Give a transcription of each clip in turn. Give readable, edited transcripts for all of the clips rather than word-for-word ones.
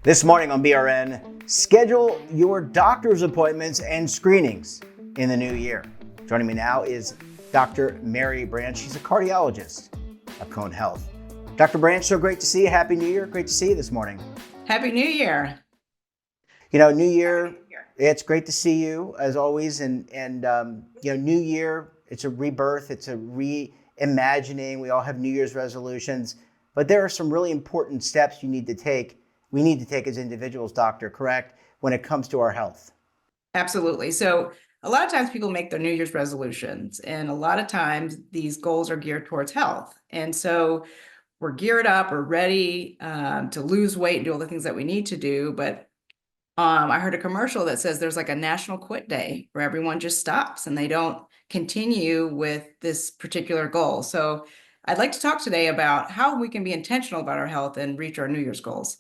This morning on BRN, schedule your doctor's appointments and screenings in the new year. Joining me now is Dr. Mary Branch. She's a cardiologist at Cone Health. Dr. Branch, so great to see you. Happy New Year. Great to see you this morning. Happy New Year. New Year, it's great to see you as always. New Year, it's a rebirth. It's a reimagining. We all have New Year's resolutions, but there are some really important steps you need to take. We need to take as individuals, doctor, correct, when it comes to our health. Absolutely. So a lot of times people make their New Year's resolutions, and a lot of times these goals are geared towards health. And so we're geared up, we're ready to lose weight and do all the things that we need to do. But I heard a commercial that says there's like a national quit day where everyone just stops and they don't continue with this particular goal. So I'd like to talk today about how we can be intentional about our health and reach our New Year's goals.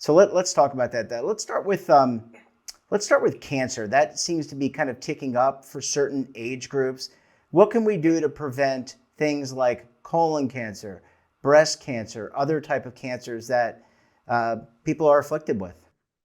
So let's talk about that. Let's start with cancer. That seems to be kind of ticking up for certain age groups. What can we do to prevent things like colon cancer, breast cancer, other type of cancers that people are afflicted with?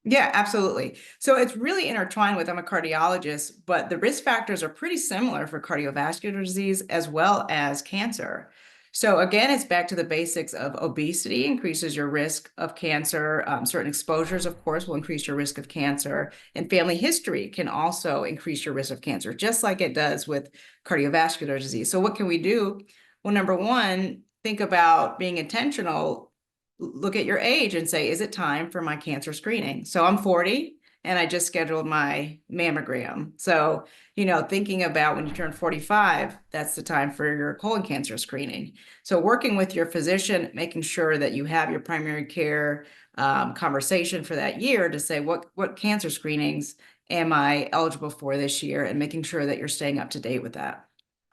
Yeah, absolutely. So it's really intertwined with, I'm a cardiologist, but the risk factors are pretty similar for cardiovascular disease as well as cancer. So again, it's back to the basics of obesity increases your risk of cancer. Certain exposures, of course, will increase your risk of cancer. And family history can also increase your risk of cancer, just like it does with cardiovascular disease. So what can we do? Well, number one, think about being intentional. Look at your age and say, is it time for my cancer screening? So I'm 40 and I just scheduled my mammogram. So, thinking about when you turn 45, that's the time for your colon cancer screening. So working with your physician, making sure that you have your primary care conversation for that year to say, what cancer screenings am I eligible for this year, and making sure that you're staying up to date with that.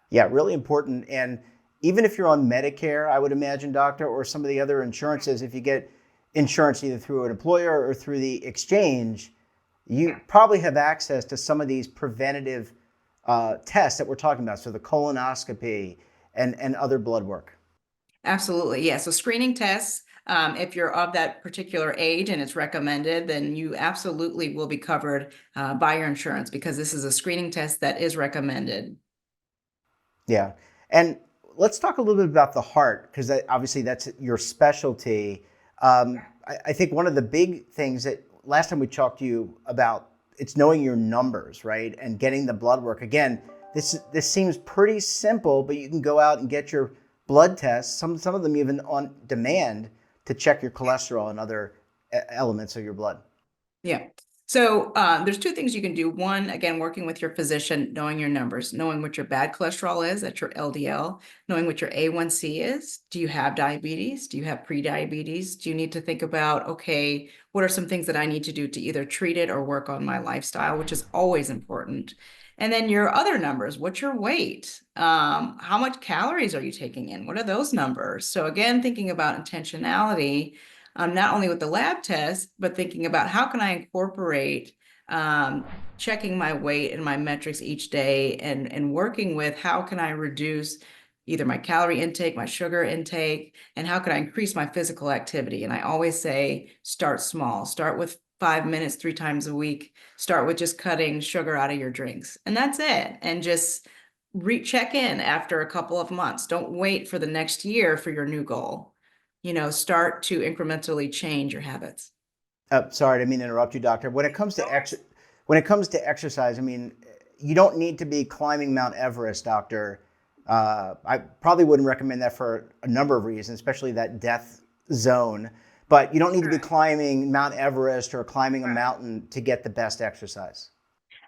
Yeah, really important. And even if you're on Medicare, I would imagine, doctor, or some of the other insurances, if you get insurance either through an employer or through the exchange, you probably have access to some of these preventative tests that we're talking about. So the colonoscopy and other blood work. Absolutely. Yeah. So screening tests, if you're of that particular age and it's recommended, then you absolutely will be covered by your insurance, because this is a screening test that is recommended. Yeah. And let's talk a little bit about the heart, because obviously that's your specialty. I think one of the big things that last time we talked to you about, it's knowing your numbers, right? And getting the blood work. Again, this seems pretty simple, but you can go out and get your blood tests, some of them even on demand, to check your cholesterol and other elements of your blood. Yeah. So there's two things you can do. One, again, working with your physician, knowing your numbers, knowing what your bad cholesterol is, that's your LDL, knowing what your A1C is. Do you have diabetes? Do you have pre-diabetes? Do you need to think about, okay, what are some things that I need to do to either treat it or work on my lifestyle, which is always important. And then your other numbers, what's your weight? How much calories are you taking in? What are those numbers? So again, thinking about intentionality, not only with the lab test, but thinking about how can I incorporate checking my weight and my metrics each day, and working with how can I reduce either my calorie intake, my sugar intake, and how can I increase my physical activity. And I always say, start small, start with 5 minutes, 3 times a week, start with just cutting sugar out of your drinks. And that's it. And just recheck in after a couple of months. Don't wait for the next year for your new goal. Start to incrementally change your habits. Sorry, I didn't mean to interrupt you, doctor. When it comes to exercise, I mean, you don't need to be climbing Mount Everest, doctor. I probably wouldn't recommend that for a number of reasons, especially that death zone. But you don't need to be climbing Mount Everest or climbing a mountain to get the best exercise.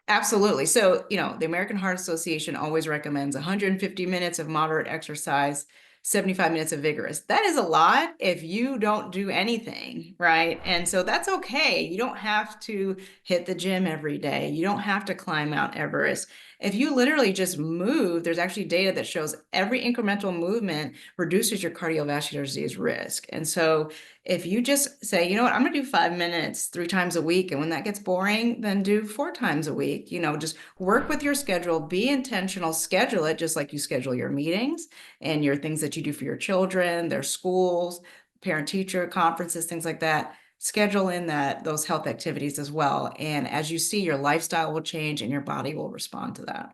Absolutely. So, the American Heart Association always recommends 150 minutes of moderate exercise, 75 minutes of vigorous. That is a lot if you don't do anything, right? And so that's okay. You don't have to hit the gym every day. You don't have to climb Mount Everest. If you literally just move, there's actually data that shows every incremental movement reduces your cardiovascular disease risk. And so if you just say, you know what, I'm going to do 5 minutes 3 times a week, and when that gets boring, then do 4 times a week. Just work with your schedule, be intentional, schedule it just like you schedule your meetings and your things that you do for your children, their schools, parent teacher conferences, things like that. schedule in those health activities as well. And as you see, your lifestyle will change and your body will respond to that.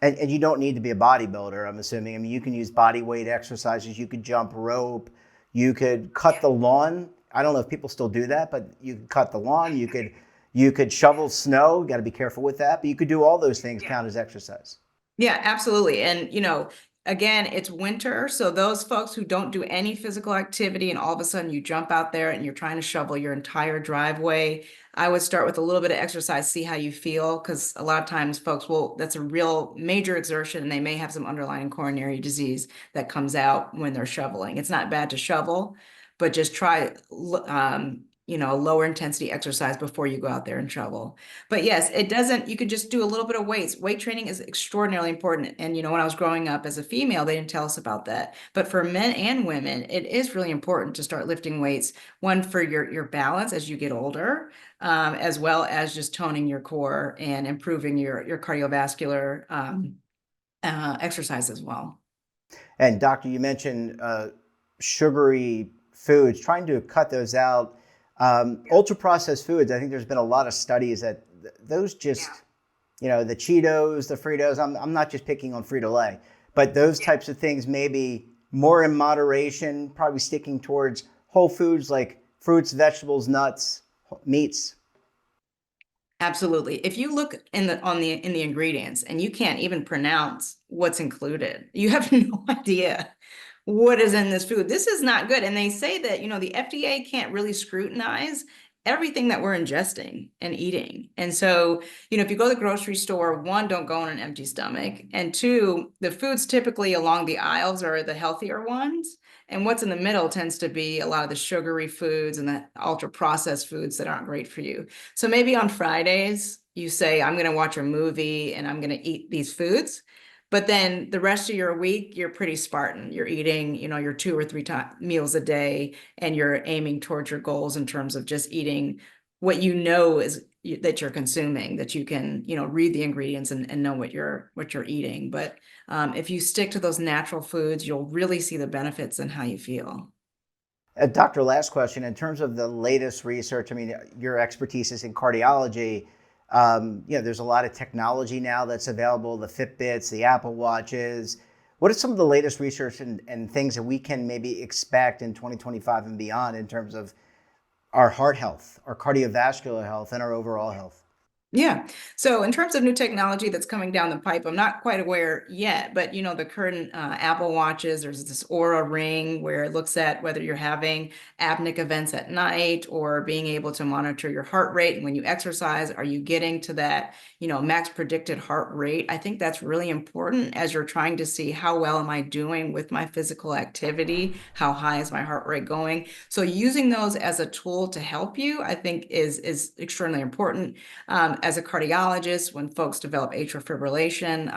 And you don't need to be a bodybuilder, I'm assuming. I mean, you can use body weight exercises. You could jump rope. You could cut the lawn. I don't know if people still do that, but you could cut the lawn. You could shovel snow. You got to be careful with that. But you could do all those things count as exercise. Yeah, absolutely. And, again, it's winter. So those folks who don't do any physical activity and all of a sudden you jump out there and you're trying to shovel your entire driveway, I would start with a little bit of exercise, see how you feel. Because a lot of times folks that's a real major exertion and they may have some underlying coronary disease that comes out when they're shoveling. It's not bad to shovel, but just try, lower intensity exercise before you go out there and shovel. But yes, you could just do a little bit of weights. Weight training is extraordinarily important. And, when I was growing up as a female, they didn't tell us about that. But for men and women, it is really important to start lifting weights, one for your balance as you get older, as well as just toning your core and improving your cardiovascular exercise as well. And doctor, you mentioned sugary foods, trying to cut those out. Ultra processed foods, I think there's been a lot of studies that those just, the Cheetos, the Fritos, I'm not just picking on Frito-Lay, but those types of things maybe more in moderation, probably sticking towards whole foods like fruits, vegetables, nuts, meats. Absolutely. If you look in the ingredients and you can't even pronounce what's included, you have no idea what is in this food. This is not good. And they say that, the FDA can't really scrutinize everything that we're ingesting and eating. And so, if you go to the grocery store, one, don't go on an empty stomach. And two, the foods typically along the aisles are the healthier ones. And what's in the middle tends to be a lot of the sugary foods and the ultra processed foods that aren't great for you. So maybe on Fridays, you say, I'm going to watch a movie and I'm going to eat these foods. But then the rest of your week, you're pretty Spartan. You're eating, your 2 or 3 meals a day, and you're aiming towards your goals in terms of just eating what is that you're consuming, that you can, read the ingredients and know what you're eating. But if you stick to those natural foods, you'll really see the benefits in how you feel. Doctor, last question. In terms of the latest research, I mean, your expertise is in cardiology. There's a lot of technology now that's available, the Fitbits, the Apple Watches. What are some of the latest research and things that we can maybe expect in 2025 and beyond in terms of our heart health, our cardiovascular health, and our overall health? Yeah. So in terms of new technology that's coming down the pipe, I'm not quite aware yet, but the current Apple Watches, there's this Oura Ring where it looks at whether you're having apneic events at night or being able to monitor your heart rate. And when you exercise, are you getting to that, max predicted heart rate? I think that's really important as you're trying to see how well am I doing with my physical activity? How high is my heart rate going? So using those as a tool to help you, I think is extremely important. As a cardiologist, when folks develop atrial fibrillation,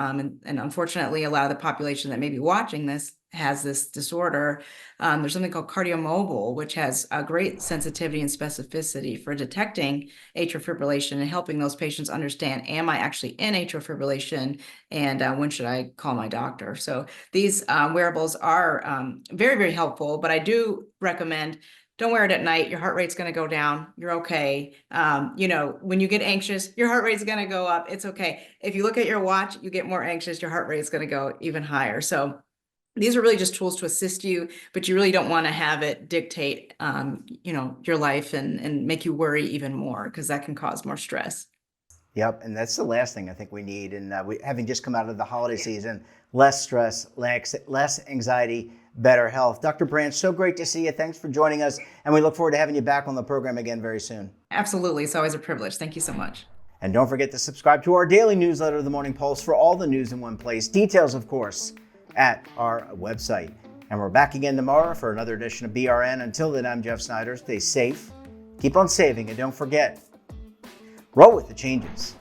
and unfortunately a lot of the population that may be watching this has this disorder, there's something called KardioMobile, which has a great sensitivity and specificity for detecting atrial fibrillation and helping those patients understand, am I actually in atrial fibrillation, and when should I call my doctor? So these wearables are very, very helpful, but I do recommend don't wear it at night. Your heart rate's going to go down. You're okay. When you get anxious, your heart rate's going to go up. It's okay. If you look at your watch, you get more anxious, your heart rate is going to go even higher. So these are really just tools to assist you, but you really don't want to have it dictate, your life and make you worry even more, because that can cause more stress. Yep, and that's the last thing I think we need. And having just come out of the holiday season, less stress, less anxiety, better health. Dr. Branch, so great to see you. Thanks for joining us, and we look forward to having you back on the program again very soon. Absolutely. It's always a privilege. Thank you so much. And don't forget to subscribe to our daily newsletter, The Morning Pulse, for all the news in one place. Details, of course, at our website. And we're back again tomorrow for another edition of BRN. Until then, I'm Jeff Snyder. Stay safe, keep on saving, and don't forget, roll with the changes.